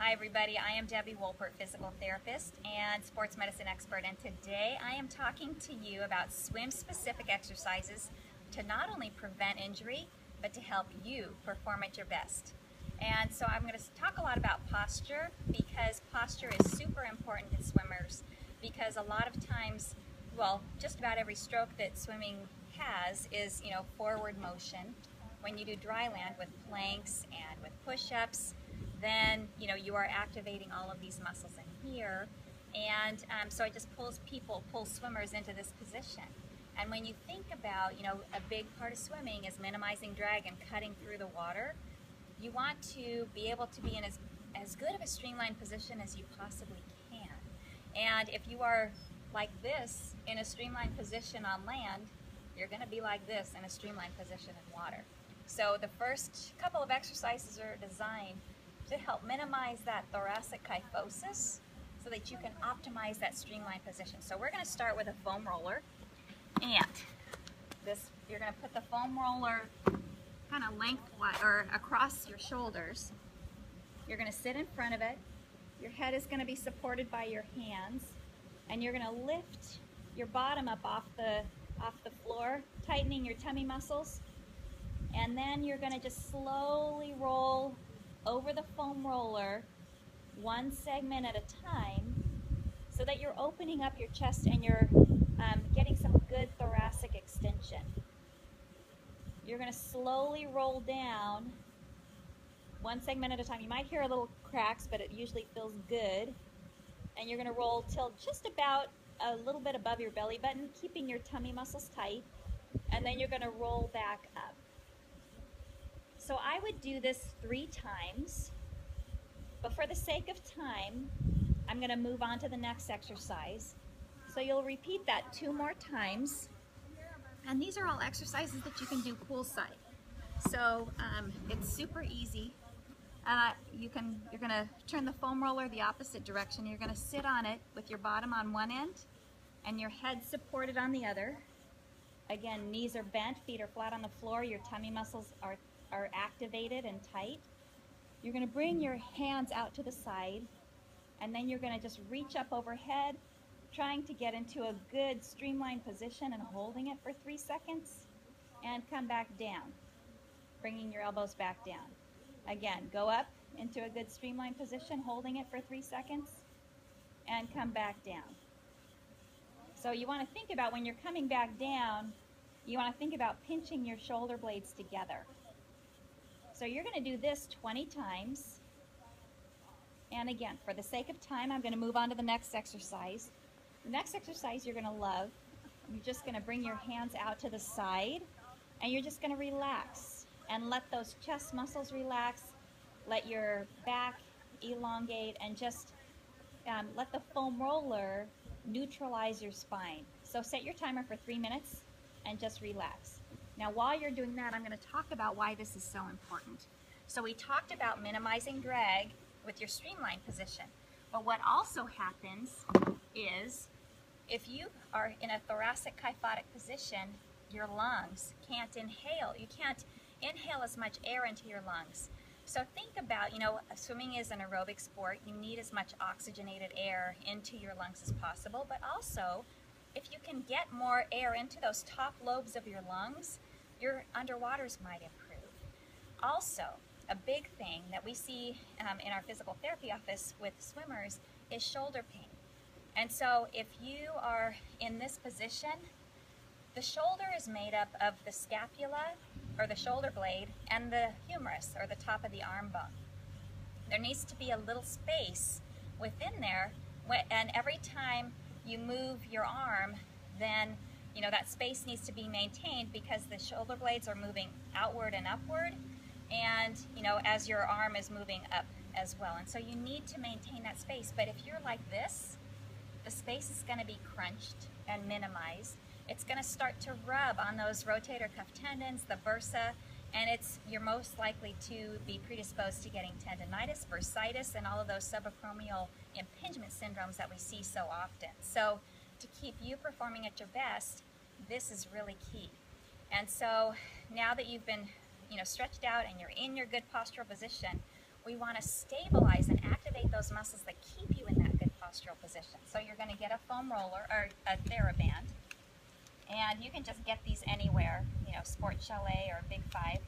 Hi everybody, I am Debbie Wolpert, physical therapist and sports medicine expert, and today I am talking to you about swim-specific exercises to not only prevent injury, but to help you perform at your best. And so I'm going to talk a lot about posture, because posture is super important in swimmers, because a lot of times, well, just about every stroke that swimming has is, forward motion. When you do dry land with planks and with push-ups, then you are activating all of these muscles in here, and so it just pulls swimmers into this position. And when you think about, a big part of swimming is minimizing drag and cutting through the water, you want to be able to be in as good of a streamlined position as you possibly can. And if you are like this in a streamlined position on land, you're going to be like this in a streamlined position in water. So the first couple of exercises are designed to help minimize that thoracic kyphosis so that you can optimize that streamlined position. So we're going to start with a foam roller, and you're going to put the foam roller kind of lengthwise or across your shoulders. You're going to sit in front of it. Your head is going to be supported by your hands, and you're going to lift your bottom up off the floor, tightening your tummy muscles, and then you're going to just slowly roll over the foam roller, one segment at a time, so that you're opening up your chest and you're getting some good thoracic extension. You're going to slowly roll down, one segment at a time. You might hear a little cracks, but it usually feels good. And you're going to roll till just about a little bit above your belly button, keeping your tummy muscles tight, and then you're going to roll back up. So I would do this 3 times, but for the sake of time, I'm going to move on to the next exercise. So you'll repeat that 2 more times, and these are all exercises that you can do poolside. So it's super easy. You're going to turn the foam roller the opposite direction. You're going to sit on it with your bottom on one end and your head supported on the other. Again, knees are bent, feet are flat on the floor, your tummy muscles are activated and tight. You're going to bring your hands out to the side, and then you're going to just reach up overhead, trying to get into a good streamlined position and holding it for 3 seconds, and come back down, bringing your elbows back down. Again, go up into a good streamlined position, holding it for 3 seconds, and come back down. So you want to think about, when you're coming back down, you want to think about pinching your shoulder blades together. So you're going to do this 20 times. And again, for the sake of time, I'm going to move on to the next exercise. The next exercise you're going to love. You're just going to bring your hands out to the side, and you're just going to relax and let those chest muscles relax, let your back elongate, and just let the foam roller neutralize your spine. So set your timer for 3 minutes and just relax. Now while you're doing that, I'm going to talk about why this is so important. So we talked about minimizing drag with your streamlined position, but what also happens is if you are in a thoracic kyphotic position, your lungs can't inhale. You can't inhale as much air into your lungs. So think about, swimming is an aerobic sport. You need as much oxygenated air into your lungs as possible, but also if you can get more air into those top lobes of your lungs, your underwaters might improve. Also, a big thing that we see in our physical therapy office with swimmers is shoulder pain. And so if you are in this position, the shoulder is made up of the scapula, or the shoulder blade, and the humerus, or the top of the arm bone. There needs to be a little space within there, and every time you move your arm, then that space needs to be maintained, because the shoulder blades are moving outward and upward, and as your arm is moving up as well. And so you need to maintain that space. But if you're like this, the space is going to be crunched and minimized. It's going to start to rub on those rotator cuff tendons, the bursa, and you're most likely to be predisposed to getting tendonitis, bursitis, and all of those subacromial impingement syndromes that we see so often. So to keep you performing at your best, this is really key. And so now that you've been stretched out and you're in your good postural position, we want to stabilize and activate those muscles that keep you in that good postural position. So you're going to get a foam roller or a TheraBand, and you can just get these anywhere, you know, Sport Chalet or Big Five.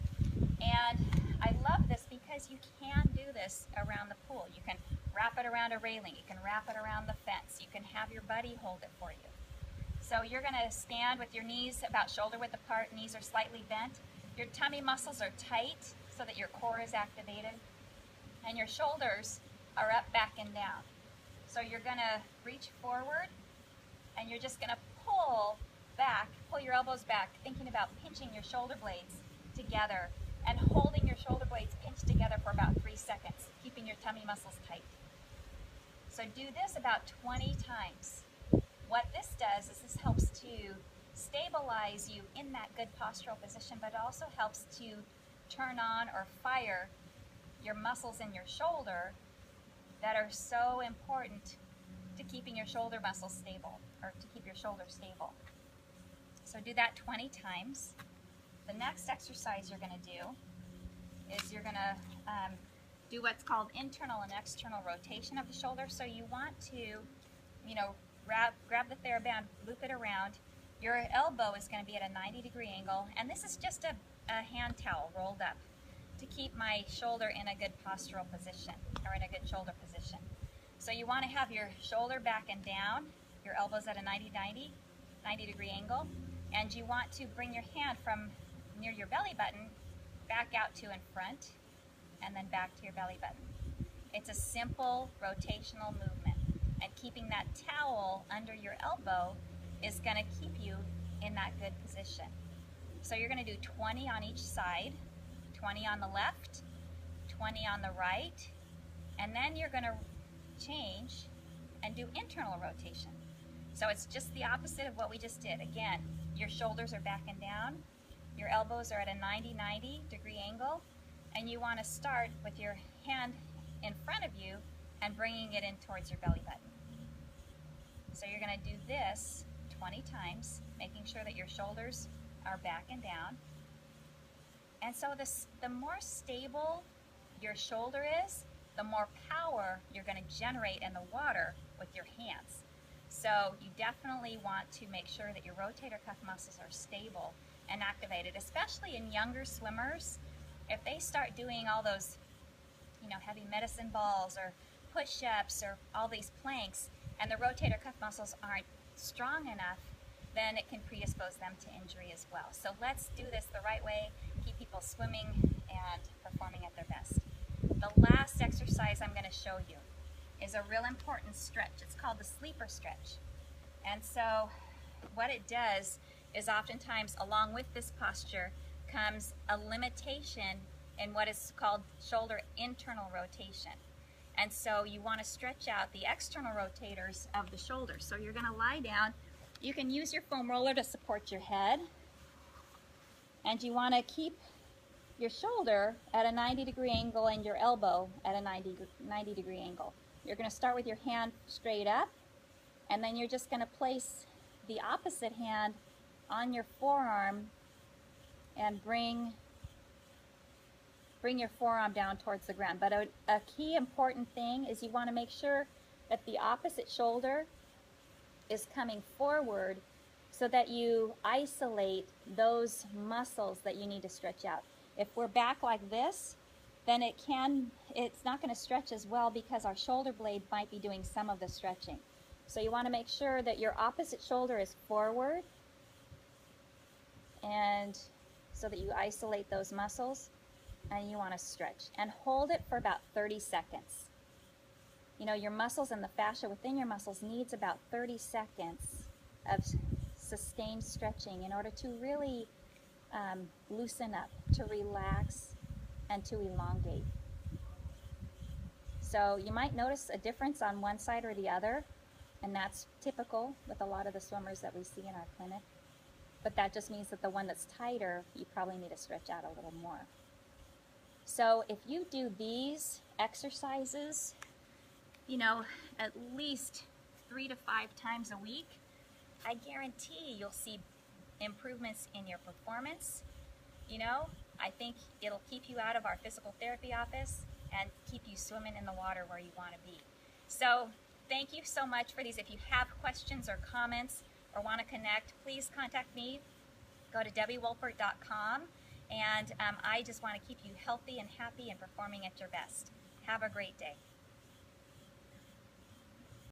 And I love this because you can do this around the pool. You can wrap it around a railing, you can wrap it around the fence, you can have your buddy hold it for you. So you're going to stand with your knees about shoulder width apart, knees are slightly bent. Your tummy muscles are tight so that your core is activated. And your shoulders are up, back, and down. So you're going to reach forward and you're just going to pull back, pull your elbows back, thinking about pinching your shoulder blades together and holding your shoulder blades pinched together for about 3 seconds, keeping your tummy muscles tight. So do this about 20 times. What this does is this helps to stabilize you in that good postural position, but it also helps to turn on or fire your muscles in your shoulder that are so important to keeping your shoulder muscles stable, or to keep your shoulder stable. So do that 20 times. The next exercise you're going to do is you're going to do what's called internal and external rotation of the shoulder. So you want to, you know, grab the TheraBand, loop it around. Your elbow is going to be at a 90-degree angle, and this is just a hand towel rolled up to keep my shoulder in a good postural position, or in a good shoulder position. So you want to have your shoulder back and down, your elbows at a 90-degree angle, and you want to bring your hand from near your belly button back out to in front, and then back to your belly button. It's a simple rotational movement, and keeping that towel under your elbow is going to keep you in that good position. So you're going to do 20 on each side, 20 on the left, 20 on the right, and then you're going to change and do internal rotation. So it's just the opposite of what we just did. Again, your shoulders are back and down, your elbows are at a 90-degree angle, and you want to start with your hand in front of you and bringing it in towards your belly button. So you're going to do this 20 times, making sure that your shoulders are back and down. And so the more stable your shoulder is, the more power you're going to generate in the water with your hands. So you definitely want to make sure that your rotator cuff muscles are stable and activated, especially in younger swimmers. If they start doing all those, you know, heavy medicine balls or push-ups or all these planks, and the rotator cuff muscles aren't strong enough, then it can predispose them to injury as well. So let's do this the right way, keep people swimming and performing at their best. The last exercise I'm going to show you is a real important stretch. It's called the sleeper stretch. And so what it does is oftentimes along with this posture comes a limitation in what is called shoulder internal rotation. And so you want to stretch out the external rotators of the shoulder. So you're going to lie down. You can use your foam roller to support your head. And you want to keep your shoulder at a 90-degree angle and your elbow at a 90-degree angle. You're going to start with your hand straight up, and then you're just going to place the opposite hand on your forearm and bring your forearm down towards the ground. But a key important thing is you want to make sure that the opposite shoulder is coming forward so that you isolate those muscles that you need to stretch out. If we're back like this, then it's not going to stretch as well because our shoulder blade might be doing some of the stretching. So you want to make sure that your opposite shoulder is forward, and so that you isolate those muscles, and you want to stretch and hold it for about 30 seconds. You know, your muscles and the fascia within your muscles needs about 30 seconds of sustained stretching in order to really loosen up, to relax, and to elongate. So you might notice a difference on one side or the other, and that's typical with a lot of the swimmers that we see in our clinic. But that just means that the one that's tighter, you probably need to stretch out a little more. So if you do these exercises, you know, at least 3 to 5 times a week, I guarantee you'll see improvements in your performance. You know, I think it'll keep you out of our physical therapy office. and keep you swimming in the water where you want to be. So thank you so much for these. If you have questions or comments or want to connect, please contact me. Go to debbiewolpert.com, and I just want to keep you healthy and happy and performing at your best. Have a great day.